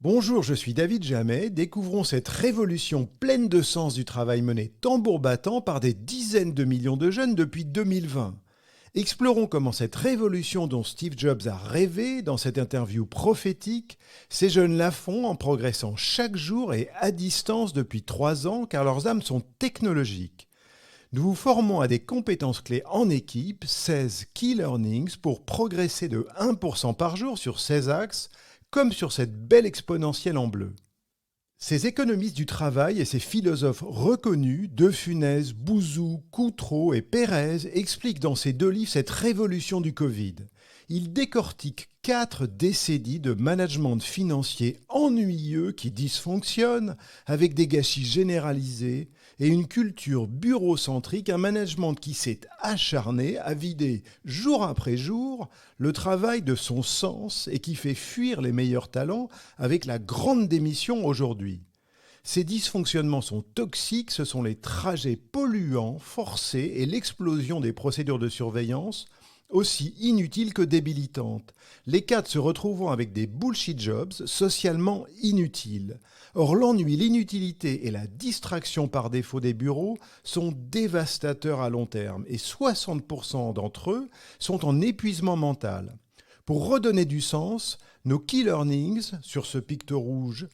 Bonjour, je suis David Jamet. Découvrons cette révolution pleine de sens du travail mené tambour battant par des dizaines de millions de jeunes depuis 2020. Explorons comment cette révolution dont Steve Jobs a rêvé dans cette interview prophétique, ces jeunes la font en progressant chaque jour et à distance depuis 3 ans car leurs âmes sont technologiques. Nous vous formons à des compétences clés en équipe, 16 Key Learnings pour progresser de 1% par jour sur 16 axes, comme sur cette belle exponentielle en bleu. Ces économistes du travail et ces philosophes reconnus, De Funès, Bouzou, Coutreau et Pérez, expliquent dans ces 2 livres cette révolution du Covid. Ils décortiquent 4 décennies de management financier ennuyeux qui dysfonctionne, avec des gâchis généralisés et une culture bureaucentrique, un management qui s'est acharné à vider jour après jour le travail de son sens et qui fait fuir les meilleurs talents avec la grande démission aujourd'hui. Ces dysfonctionnements sont toxiques, ce sont les trajets polluants, forcés et l'explosion des procédures de surveillance, aussi inutiles que débilitantes. Les cadres se retrouvant avec des bullshit jobs socialement inutiles. Or l'ennui, l'inutilité et la distraction par défaut des bureaux sont dévastateurs à long terme et 60% d'entre eux sont en épuisement mental. Pour redonner du sens, nos Key Learnings, sur ce picto rouge,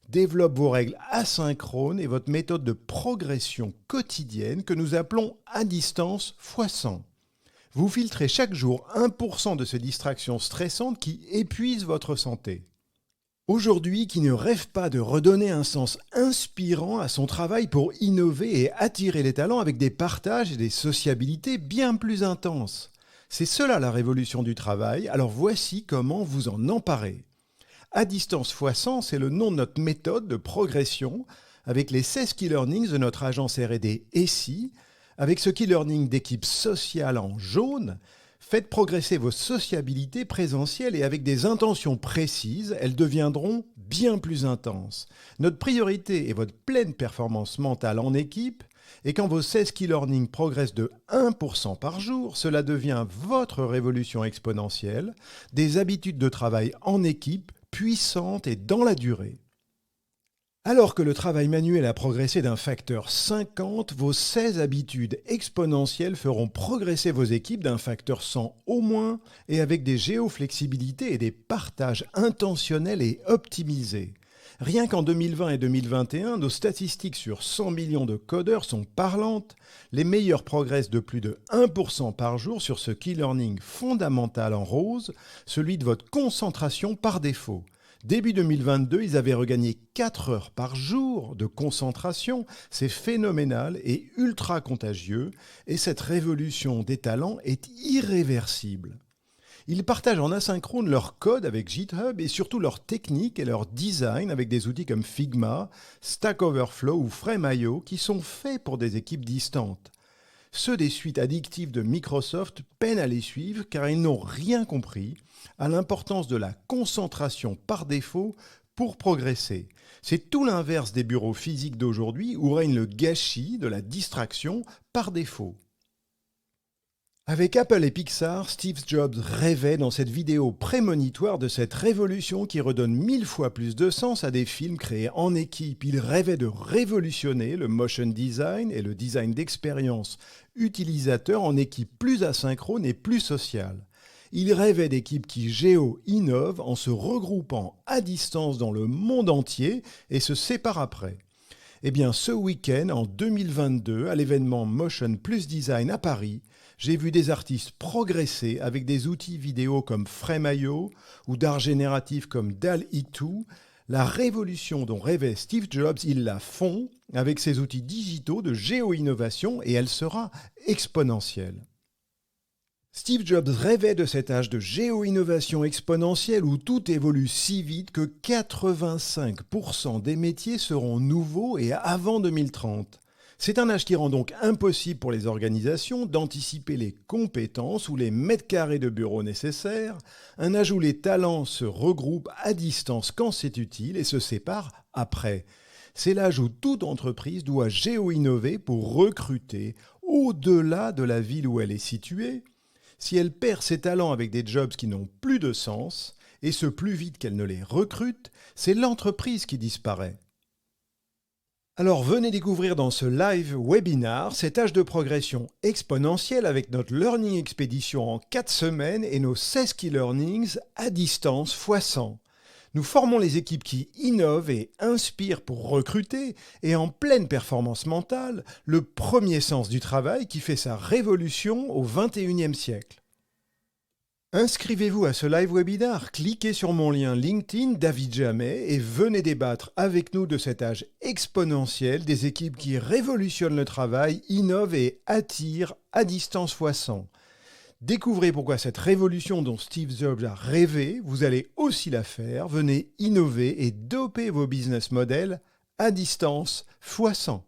développent vos règles asynchrones et votre méthode de progression quotidienne que nous appelons à distance x 100. Vous filtrez chaque jour 1% de ces distractions stressantes qui épuisent votre santé. Aujourd'hui, qui ne rêve pas de redonner un sens inspirant à son travail pour innover et attirer les talents avec des partages et des sociabilités bien plus intenses. C'est cela la révolution du travail, alors voici comment vous en emparer. À distance x 100, c'est le nom de notre méthode de progression avec les 16 Key Learnings de notre agence R&D ESSI. Avec ce Key Learning d'équipe sociale en jaune, faites progresser vos sociabilités présentielles et avec des intentions précises, elles deviendront bien plus intenses. Notre priorité est votre pleine performance mentale en équipe et quand vos 16 Key Learning progressent de 1% par jour, cela devient votre révolution exponentielle, des habitudes de travail en équipe puissantes et dans la durée. Alors que le travail manuel a progressé d'un facteur 50, vos 16 habitudes exponentielles feront progresser vos équipes d'un facteur 100 au moins et avec des géoflexibilités et des partages intentionnels et optimisés. Rien qu'en 2020 et 2021, nos statistiques sur 100 millions de codeurs sont parlantes. Les meilleurs progressent de plus de 1% par jour sur ce Key Learning fondamental en rose, celui de votre concentration par défaut. Début 2022, ils avaient regagné 4 heures par jour de concentration. C'est phénoménal et ultra contagieux. Et cette révolution des talents est irréversible. Ils partagent en asynchrone leur code avec GitHub et surtout leur technique et leur design avec des outils comme Figma, Stack Overflow ou Frame.io qui sont faits pour des équipes distantes. Ceux des suites addictives de Microsoft peinent à les suivre car ils n'ont rien compris à l'importance de la concentration par défaut pour progresser. C'est tout l'inverse des bureaux physiques d'aujourd'hui où règne le gâchis de la distraction par défaut. Avec Apple et Pixar, Steve Jobs rêvait dans cette vidéo prémonitoire de cette révolution qui redonne 1000 fois plus de sens à des films créés en équipe. Il rêvait de révolutionner le motion design et le design d'expérience utilisateur en équipe plus asynchrone et plus sociale. Il rêvait d'équipes qui géo-innovent en se regroupant à distance dans le monde entier et se séparent après. Eh bien, ce week-end, en 2022, à l'événement Motion Plus Design à Paris, j'ai vu des artistes progresser avec des outils vidéo comme Frame.io ou d'art génératif comme DALL-E 2. La révolution dont rêvait Steve Jobs, ils la font avec ces outils digitaux de géo-innovation et elle sera exponentielle. Steve Jobs rêvait de cet âge de géo-innovation exponentielle où tout évolue si vite que 85% des métiers seront nouveaux et avant 2030. C'est un âge qui rend donc impossible pour les organisations d'anticiper les compétences ou les mètres carrés de bureau nécessaires, un âge où les talents se regroupent à distance quand c'est utile et se séparent après. C'est l'âge où toute entreprise doit géo-innover pour recruter au-delà de la ville où elle est située. Si elle perd ses talents avec des jobs qui n'ont plus de sens, et ce plus vite qu'elle ne les recrute, c'est l'entreprise qui disparaît. Alors venez découvrir dans ce live webinar cet âge de progression exponentielle avec notre Learning Expédition en 4 semaines et nos 16 Key Learnings à distance x 100. Nous formons les équipes qui innovent et inspirent pour recruter et en pleine performance mentale, le premier sens du travail qui fait sa révolution au XXIe siècle. Inscrivez-vous à ce live webinar, cliquez sur mon lien LinkedIn David Jamet et venez débattre avec nous de cet âge exponentiel des équipes qui révolutionnent le travail, innovent et attirent à distance x 100. Découvrez pourquoi cette révolution dont Steve Jobs a rêvé, vous allez aussi la faire. Venez innover et doper vos business models à distance x 100.